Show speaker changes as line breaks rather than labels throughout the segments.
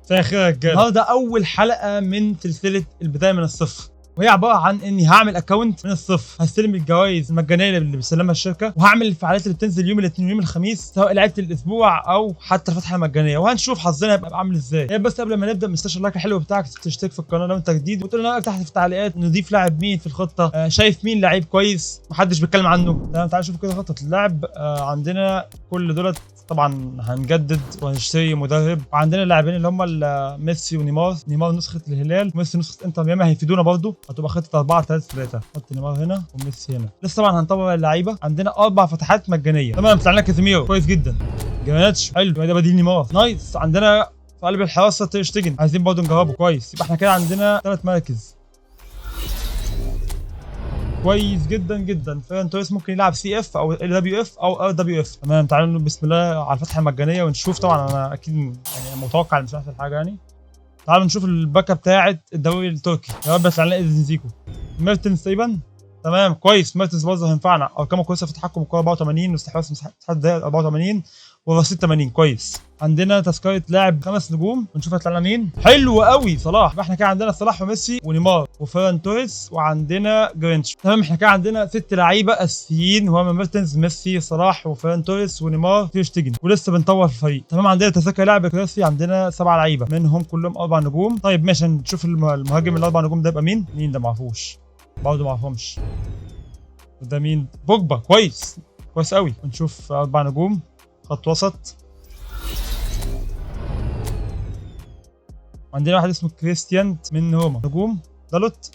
مساء الخير يا رجاله. النهارده اول حلقه من سلسله البدايه من الصفر، وهي عباره عن اني هعمل اكونت من الصفر، هستلم الجوائز المجانيه اللي بتسلمها الشركه، وهعمل الفعاليات اللي بتنزل يوم الاثنين ويوم الخميس سواء لعبت الاسبوع او حتى الفتحه المجانيه، وهنشوف حظنا هيبقى عامل ازاي. هي بس قبل ما نبدا مستشفى اللايك الحلو بتاعك، تشترك في القناه لو انت جديد، وتقول لنا رايك تحت في التعليقات نضيف لاعب مين في الخطه، شايف مين لعيب كويس محدش بيتكلم عنه. تمام، تعالوا نشوف كده خطه اللعب. عندنا كل دولت طبعا هنجدد وهنشتري مدرب، وعندنا اللاعبين اللي هم ميسي ونيمار. نيمار نسخه الهلال وميسي نسخه انتر ميامي هيفيدونا برضه، هتبقى خطه 4-3-3. حط نيمار هنا وميسي هنا. لسه طبعا هنطور اللعيبه. عندنا 4 فتحات مجانيه. تمام، طلع لنا كازيميرو كويس جدا. جراناتش حلو، ده بديل نيمار نايس. عندنا في قلب الحراسه تير شتيجن، عايزين برضه نجربه كويس. يبقى احنا كده عندنا 3 مراكز كويس جدا جدا. فيران توريس ممكن يلعب سي اف او ال دبليو اف او ار دبليو اف. تمام، تعالوا نقول بسم الله على الفتحه المجانيه ونشوف. طبعا انا اكيد يعني متوقع مش هيحصل حاجه يعني. تعالوا نشوف الباكه بتاعه الدوري التركي. يا رب يطلع لنا اذن زيكو. ميرتنز تقريبا. تمام كويس، ميرتنز برضه هينفعنا. ارقامه كويسه في تحكم الكوره 84 واستحواذ مساحات الدقائق 84 ورصيد 80 كويس. عندنا تذكره لاعب 5 نجوم ونشوف هيطلع لنا مين. حلو قوي صلاح. يبقى احنا كده عندنا صلاح وميسي ونيمار وفيران توريس وعندنا جرينتش. تمام، احنا كده عندنا 6 لعيبه اساسيين، وهم ميرتنز ميسي صلاح وفيران توريس ونيمار تير شتيجن، ولسه بنطور في الفريق. تمام، عندنا تذاكر لاعب كلاسي، عندنا 7 لعيبه منهم كلهم 4 نجوم. طيب ماشي، نشوف المهاجم ال4 نجوم ده يبقى مين ده؟ معرفوش برضه، معرفهمش. ده مين؟ بوجبا كويس قوي. ونشوف 4 نجوم خط وسط. عندنا واحد اسمه كريستيان من روما نجوم. دالوت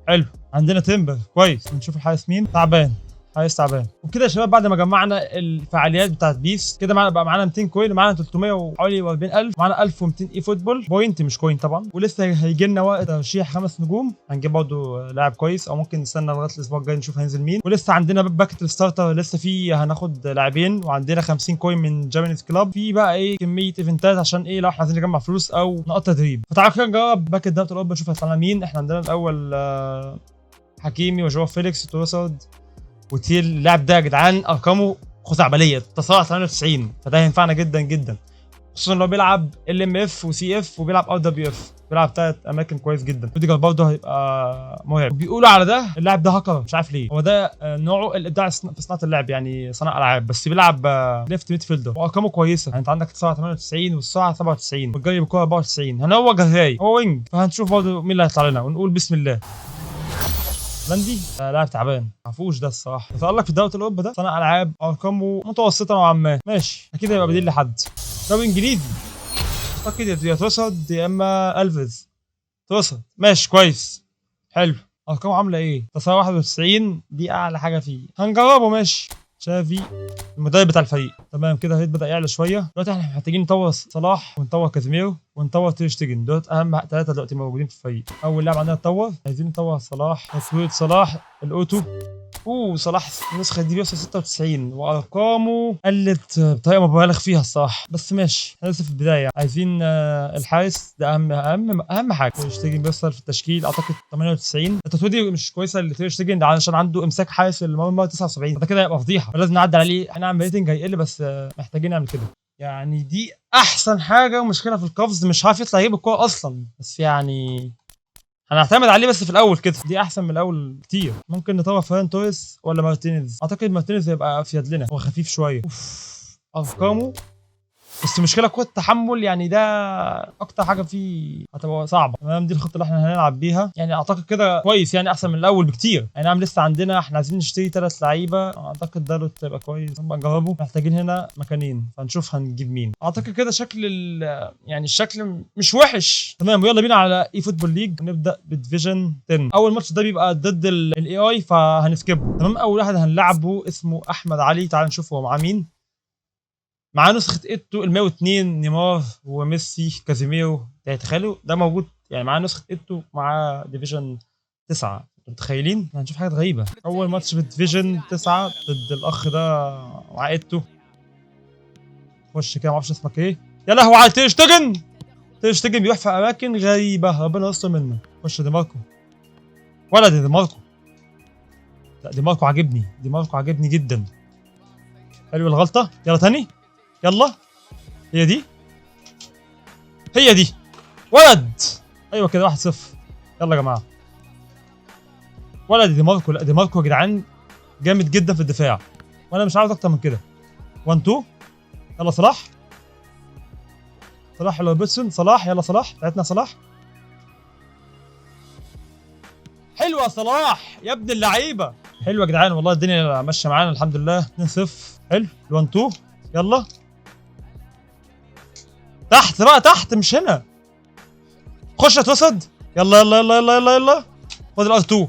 حلو. عندنا تيمبر كويس. ونشوف الحارس مين. تعبان، حارس تعبان. وبكده يا شباب بعد ما جمعنا الفعاليات بتاعت بيس كده بقى معانا 200 كوين، معانا 300 وحوالي 40000، معانا 1200 اي فوتبول بوينت مش كوين طبعا. ولسه هيجي لنا وقت ترشيح 5 نجوم، هنجيب برضه لاعب كويس او ممكن نستنى لغايه الاسبوع الجاي نشوف هينزل مين. ولسه عندنا باكت الستارتر لسه فيه هناخد لاعبين، وعندنا 50 كوين من جابانيز كلاب. في بقى ايه كميه ايفنتات عشان ايه لو احنا عايزين نجمع فلوس او نقط تدريب. فتعالوا كده نجرب باكت دوري اوروبا نشوف هيطلع لنا مين. احنا عندنا الاول حكيمي وجواو فيليكس وتروسارد وتيل. اللاعب ده يا جدعان ارقامه خزعبليه، تصارع 98، فده هينفعنا جدا جدا، خصوصا لو بيلعب ال ام اف وسي اف وبيلعب ار دبليو اف، بيلعب 3 اماكن كويس جدا. روديجر برضه هيبقى مرعب. بيقولوا على ده اللاعب ده هاكر، مش عارف ليه. هو ده نوعه الابداع في صناعه اللعب، يعني صناع العاب، بس بيلعب ليفت ميد فيلدر وارقامه كويسه. يعني انت عندك تصارع 98 والسرعه 97 والجري بالكوره 94. هنا هو جراي، هو وينج، فهنشوف برضه مين اللي هيطلع لنا ونقول بسم الله. بلندي لاعب تعبان، معرفوش ده الصراحه. بتقول لك في دوري اوروبا ده صانع العاب ارقامه متوسطه نوعا ما، ماشي اكيد هيبقى بديل لحد. دوري انجليزي اعتقد يا تروسارد يا اما الفيز. تروسارد ماشي كويس حلو. ارقامه عامله ايه؟ تصارع 91 دي اعلى حاجه فيه، هنجربه ماشي. شافي المدرب بتاع الفريق. تمام كده الريت بدا يعلى شويه. دلوقتي احنا محتاجين نطور صلاح ونطور كازيميرو ونطور تير شتيجن، دول اهم 3 دلوقتي موجودين في الفريق. اول لاعب عندنا نطور، عايزين نطور صلاح. تصوير صلاح الاوتو. صلاح النسخه دي بيوصل 96 وارقامه قلت بطريقه مبالغ فيها الصراحه، بس ماشي احنا لسه في البدايه. عايزين الحارس ده اهم حاجه. تير شتيجن بيوصل في التشكيل اعتقد 98. التطوير دي مش كويسه لتير شتيجن عشان عنده امساك حارس المرمى 79، ده كده هيبقى فضيحه، فلازم نعدل عليه. هنعمل ريتنج هيقل بس محتاجين نعمل كده. يعني دي احسن حاجه. ومشكله في القفز مش عارف يطلع يجيب الكوره اصلا، بس يعني هنعتمد عليه بس في الاول كده. دي احسن من الاول كتير. ممكن نطور فيران توريس ولا مارتينيز. اعتقد مارتينيز هيبقى افيد لنا، هو خفيف شويه. ارقامه بس المشكله قوه التحمل، يعني ده اكتر حاجه فيه هتبقى صعبه. تمام، دي الخطه اللي احنا هنلعب بيها. يعني اعتقد كده كويس، يعني احسن من الاول بكتير. يعني نعم لسه عندنا احنا عايزين نشتري 3 لعيبه. اعتقد دالوت هيبقى كويس، نبقى نجربه. محتاجين هنا مكانين، فنشوف هنجيب مين. اعتقد كده شكل يعني الشكل مش وحش. تمام، ويلا بينا على اي فوتبول ليج. نبدا بديفيجن 10. اول ماتش ده بيبقى ضد الاي اي فهنسكبه. تمام، اول واحد هنلعبه اسمه احمد علي. تعال نشوف هو مع مين. معاه نسخة ايتو ال 102 نيمار وميسي كازيميرو. تخيلوا ده موجود، يعني معاه نسخة ايتو مع ديفيجن 9. انتوا متخيلين؟ هنشوف حاجات غريبة. أول ماتش في ديفيجن 9 ضد الأخ ده مع ايتو. خش كده، معرفش اسمك ايه. يا لهوي على تير شتيجن. تير شتيجن بيروح في أماكن غريبة، ربنا يستر منه. خش دي ماركو. ولا دي ماركو. لا دي ماركو عاجبني، دي ماركو عاجبني جدا. حلو الغلطة. يلا تاني، يلا. هي دي ولد. ايوه كده 1-0. يلا يا جماعه. ولد دي ماركو. لا دي ماركو يا جدعان جامد جدا في الدفاع، وانا مش عاوز اكتر من كده. 1-2. يلا صلاح. صلاح ولا روبرتسون؟ صلاح. يلا صلاح بتاعتنا صلاح. حلوه يا صلاح يا ابن اللعيبه. حلوه يا جدعان والله الدنيا ماشيه معانا الحمد لله. 2-0. حلو. 1-2. يلا تحت بقى، تحت مش هنا. خش اتوسد. يلا يلا يلا يلا يلا يلا. خد الار 2.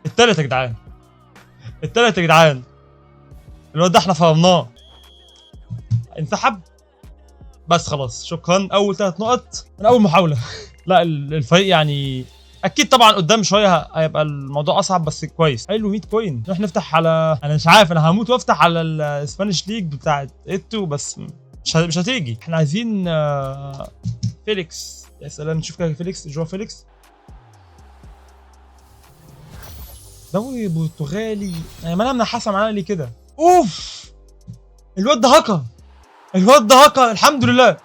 التالت يا جدعان. التالت يا جدعان. الواد ده احنا فرمناه. انسحب بس خلاص شكرا. اول 3 نقط من اول محاوله. لا الفريق يعني اكيد طبعا قدام شويه هيبقى الموضوع اصعب بس كويس. حلو 100 كوين. نروح نفتح على، انا مش عارف، انا هموت وافتح على الاسبانيش ليج بتاعت ايتو بس مش هتيجي. احنا عايزين فيليكس. يا سلام نشوف كده فيليكس. جوا فيليكس دوري برتغالي يعني. ما انا منحاسه معانا ليه كده. اوف الواد ده هاكر. الواد ده هاكر الحمد لله.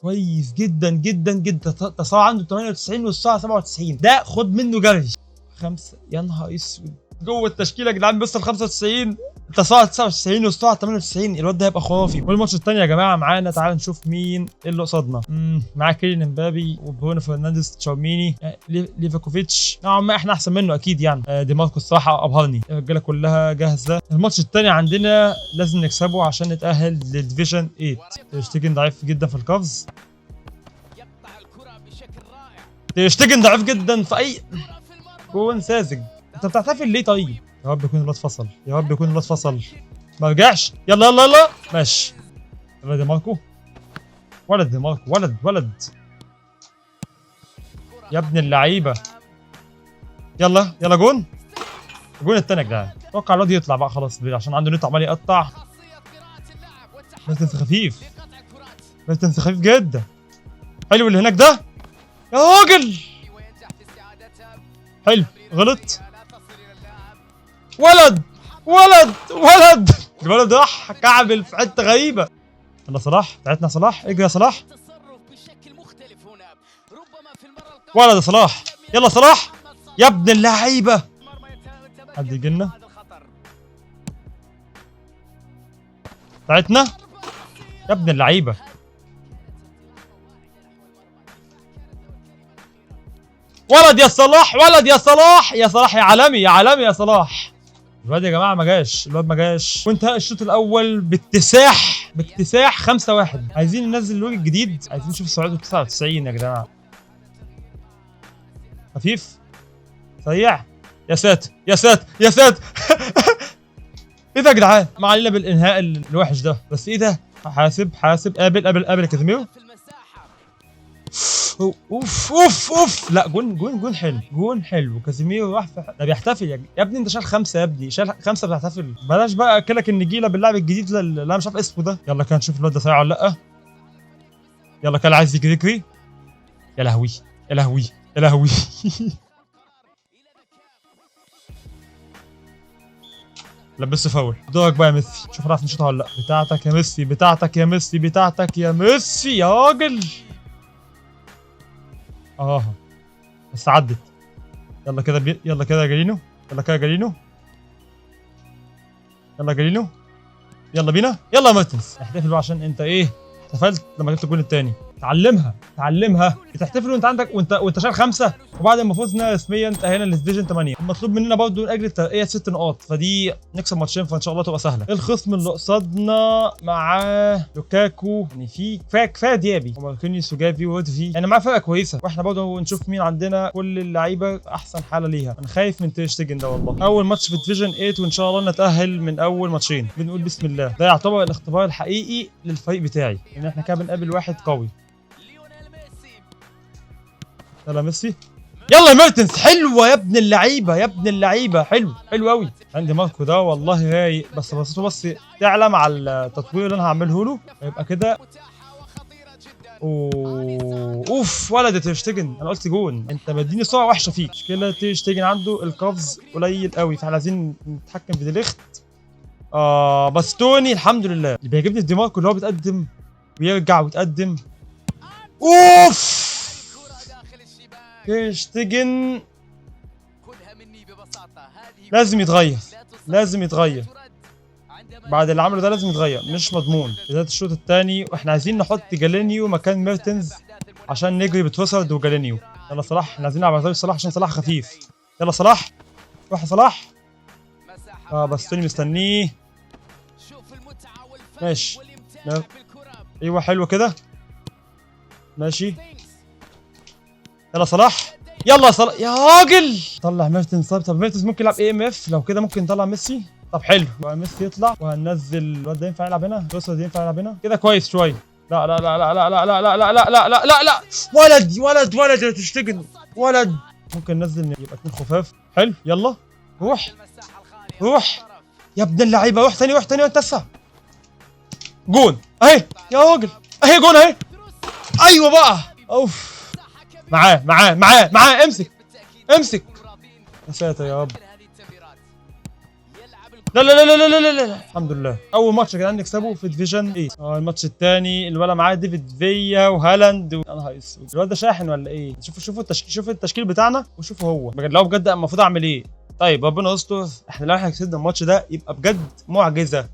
كويس جدا جدا جدا. تصاع عنده 98 والساعه 97. ده خد منه جري. 5 يا نهار اسود جوه التشكيله يا جدعان. بس ال 95 تصاع 99 والساعه 98. الواد ده هيبقى خرافي. والماتش الثاني يا جماعه معانا. تعال نشوف مين اللي قصادنا. معاه كيليان امبابي وبرونو فرنانديز تشاوميني ليفاكوفيتش. نوعا ما احنا احسن منه اكيد يعني. دي ماركو الصراحه ابهرني. الرجاله كلها جاهزه. الماتش الثاني عندنا لازم نكسبه عشان نتاهل للديفيجن 8. تشتيجن ضعيف جدا في القفز. تشتيجن ضعيف جدا في اي جون ساذج. انت بتحتفل ليه طيب؟ يا رب يكون الواد فصل. يا رب يكون الواد فصل. ما رجعش. يلا يلا يلا ماشي. يلا دي ماركو. ولد دي ماركو. ولد ولد يا ابن اللعيبه. يلا يلا جون. الجون الثاني يا جدعان. اتوقع الواد يطلع بقى خلاص عشان عنده نت عمال يقطع. بس خفيف. بس خفيف جدا. حلو اللي هناك ده يا راجل. حلو غلط. ولد ولد ولد. الولد راح كعبل في حته غريبه. يلا صلاح بتاعتنا صلاح. اجري يا صلاح. ولد يا صلاح. يلا صلاح يا ابن اللعيبه. حد يجي لنا بتاعتنا يا ابن اللعيبه. ولد يا صلاح. ولد يا صلاح. يا صلاح يا عالمي يا عالمي يا صلاح. الواد يا جماعه ما جاش. الواد ما جاش. وانتهى الشوط الاول باكتساح 5-1. عايزين ننزل اللوج الجديد. عايزين نشوف السرعه 99 يا جماعه. خفيف سريع. يا ساتر يا ساتر يا ساتر. ايه ده يا جدعان؟ ما علينا بالانهاء الوحش ده بس ايه ده؟ حاسب حاسب. قابل قابل قابل يا كازيميرو. اوف اوف اوف. لا جون حلو. جون حلو. كازيميرو راح ده بيحتفل يا ابني. انت شال 5 يا ابني. شال 5 بتحتفل. بلاش بقى اكلك النجيله باللاعب الجديد اللي انا مش عارف اسمه ده. يلا كده نشوف الواد ده سريع ولا لا. يلا كده عايز يجري. يا لهوي يا لهوي يا لهوي. لبسه فاول. دورك بقى يا ميسي. شوف هنعرف نشوطها ولا لا. بتاعتك يا ميسي. بتاعتك يا ميسي. بتاعتك يا ميسي يا راجل. بس عدت. يلا كده يلا كده جالينو. يلا كده جالينو. يلا جالينو. يلا بينا. يلا يا مارتنز. احتفل بقى عشان انت ايه احتفلت لما جبت الجون الثاني. تعلمها تعلمها. بتحتفل وانت عندك وانت شايل 5 وبعد ما فزنا رسميا انتهينا للديفيجن 8. المطلوب مننا برضه من اجل الترقيه 6 نقاط فدي نكسب ماتشين فان شاء الله تبقى سهله. الخصم اللي قصادنا معاه لوكاكو يعني في كفايه ديابي وماركينيوس وجافي وودفي يعني معاه فرقه كويسه واحنا برضه نشوف مين عندنا كل اللعيبه احسن حاله ليها. انا خايف من تيرشتيجن ده والله. اول ماتش في الديفيجن 8 وان شاء الله نتاهل من اول ماتشين. بنقول بسم الله. ده يعتبر الاختبار الحقيقي للفريق بتاعي ان احنا كده بنقابل واحد قوي. يلا ميسي. يلا يا ميرتنس. حلوه يا ابن اللعيبه يا ابن اللعيبه. حلو قوي. عندي ماركو ده والله رايق بس بسيطه بس تعلى مع التطوير اللي انا هعمله له هيبقى كده. اوف ولد تيرشتيجن. انا قلت جون. انت مديني صوره وحشه فيك. مشكله تيرشتيجن عنده القفز قليل قوي فاحنا عايزين نتحكم في ديليخت. بس توني الحمد لله. اللي بيعجبني في دي ماركو اللي هو بيتقدم ويرجع ويتقدم. اوف تير شتيجن لازم يتغير، لازم يتغير بعد اللي عمله ده، لازم يتغير، مش مضمون. بداية الشوط الثاني واحنا عايزين نحط جالينيو مكان ميرتنز عشان نجري بتروسارد وجالينيو. يلا صلاح، احنا عايزين نلعب على طريق صلاح عشان صلاح خفيف. يلا صلاح، روح يا صلاح. باستوني مستنيه. ماشي، ايوه حلو كده، ماشي. يلا صلاح، يلا صلاح يا راجل. طلع ميرتنز. طب ميرتنز ممكن يلعب اي ام اف، لو كده ممكن نطلع ميسي. طب حلو، ميسي يطلع وهننزل الواد ده. ينفع يلعب هنا؟ روسر ينفع يلعب هنا كده كويس شويه. لا لا لا لا لا لا لا لا لا لا لا لا لا، ولد ولد ولد يا تشتغل ولد. ممكن ننزل يبقى 2 خفاف. حلو، يلا روح روح يا ابن اللعيبه، روح ثاني، روح ثاني وانت تسع. جون اهي يا راجل، اهي جون اهي. ايوه بقى، اوف. معاه معاه معاه معاه، امسك امسك. يا ساتر يا رب. لا لا لا لا لا لا لا، الحمد لله. اول ماتش يا جدعان نكسبه في ديفيجن 8. الماتش الثاني الولد معاه ديفيد فيا وهالاند يا نهار اسود. الولد ده شاحن ولا ايه؟ شوفوا التشكيل، شوفوا التشكيل بتاعنا وشوفوا هو بجد. لو بجد المفروض اعمل ايه؟ طيب ربنا يستر. لو احنا كسبنا الماتش ده يبقى بجد معجزه.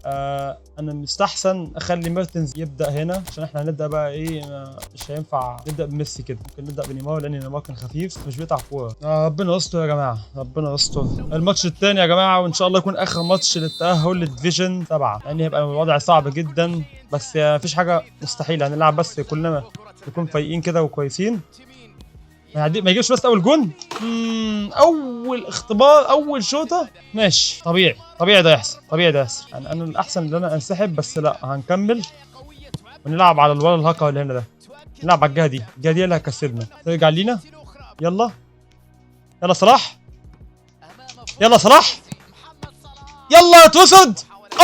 انا مستحسن اخلي ميرتنز يبدا هنا عشان احنا هنبدا بقى ايه. مش هينفع نبدا بميسي كده، ممكن نبدا بنيمار لان نيمار كان خفيف مش بيقطع كوره. ربنا يستر يا جماعه، ربنا يستر. الماتش الثاني يا جماعه وان شاء الله يكون اخر ماتش للتاهل للديفيجن 7، لان هيبقى الوضع صعب جدا، بس مفيش حاجه مستحيله. هنلعب بس كلنا نكون فايقين كده وكويسين. ما يجيبش بس اول جون. اول اختبار، اول شوطه، ماشي. طبيعي طبيعي ده يحصل، طبيعي ده يحصل. يعني انا الاحسن ان انا انسحب، بس لا، هنكمل ونلعب على الولد الهاكا اللي هنا ده. نلعب على الجهه دي، الجهه دي اللي هتكسبنا. ترجع لينا. يلا يلا صلاح، يلا صلاح، يلا اتوسد.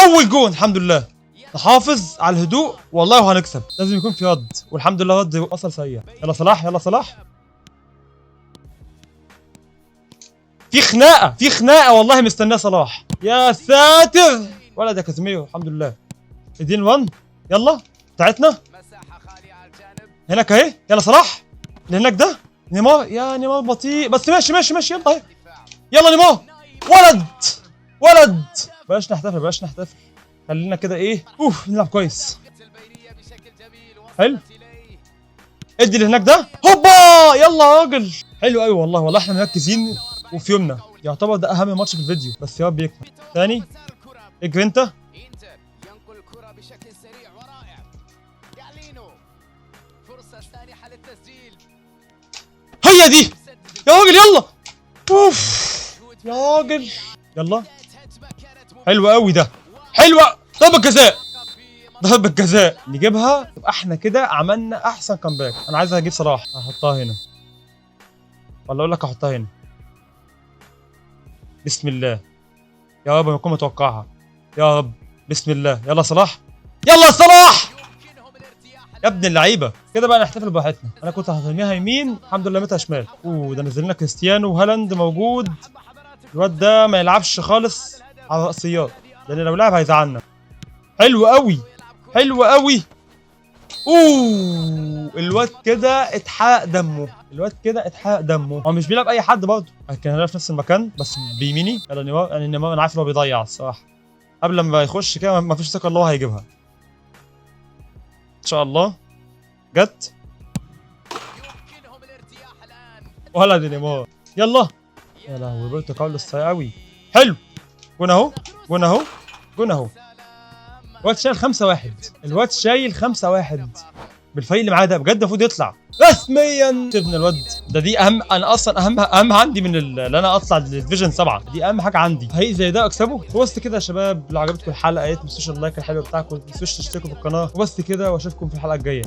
اول جون، الحمد لله. نحافظ على الهدوء والله وهنكسب. لازم يكون في رد، والحمد لله رد وصل سريع. يلا صلاح، يلا صلاح. في خناقه، في خناقه والله مستناه صلاح. يا ساتر، ولد يا كازيميرو، الحمد لله. ادين 1. يلا بتاعتنا هناك اهي. يلا صلاح، اللي هناك ده نيمار. يا نيمار بطيء بس ماشي ماشي ماشي. يلا اهي، يلا نيمار. ولد ولد. بلاش نحتفل، بلاش نحتفل، خلينا كده ايه. نلعب كويس. حلو، ادي اللي هناك ده. هوبا، يلا يا راجل. حلو قوي والله، والله احنا مركزين وفي يومنا. يعتبر ده اهم ماتش في الفيديو، بس يا رب يكمل. ثاني اجري انت. هي دي يا راجل، يلا. يا راجل، يلا. حلو قوي ده، حلوه. ضربة جزاء، ضربة جزاء نجيبها. يبقى احنا كده عملنا احسن كامباك. انا عايز اجيب صلاح، هحطها هنا ولا اقول لك احطها هنا؟ بسم الله يا رب ما اكون متوقعها، يا رب بسم الله. يلا صلاح، يلا صلاح يا ابن اللعيبه. كده بقى نحتفل براحتنا. انا كنت هرميها يمين، الحمد لله متها شمال. ده نزل لنا كريستيانو وهالاند موجود. الواد ده ما يلعبش خالص على الرأسيات، لان لو لعب هيزعلنا. حلو قوي، حلو قوي. الواد كده اتحرق دمه، الواد كده اتحرق دمه. هو مش بيلعب اي حد برضه، كان هيلعب في نفس المكان بس بيميني. يلا نيمار. يعني نيمار انا عارف ان هو بيضيع الصراحه، قبل ما يخش كده ما فيش ثقه ان هو هيجيبها ان شاء الله. جت ولا دي نيمار. يلا يا لهوي، روبرتو كارلوس سريع قوي. حلو، جون اهو، جون اهو، جون اهو. الواد شايل 5-1، الواد شايل 5-1 بالفريق اللي معاه ده. بجد المفروض يطلع رسميا. سيبنا الواد ده، دي اهم. انا اصلا اهم عندي من اللي انا اطلع للديفيجن 7، دي اهم حاجه عندي. فريق زي ده اكسبه. وبس كده يا شباب، لو عجبتكم الحلقه ما تنسوش اللايك الحلو بتاعكم، ما تنسوش تشتركوا في القناه. وبس كده، واشوفكم في الحلقه الجايه.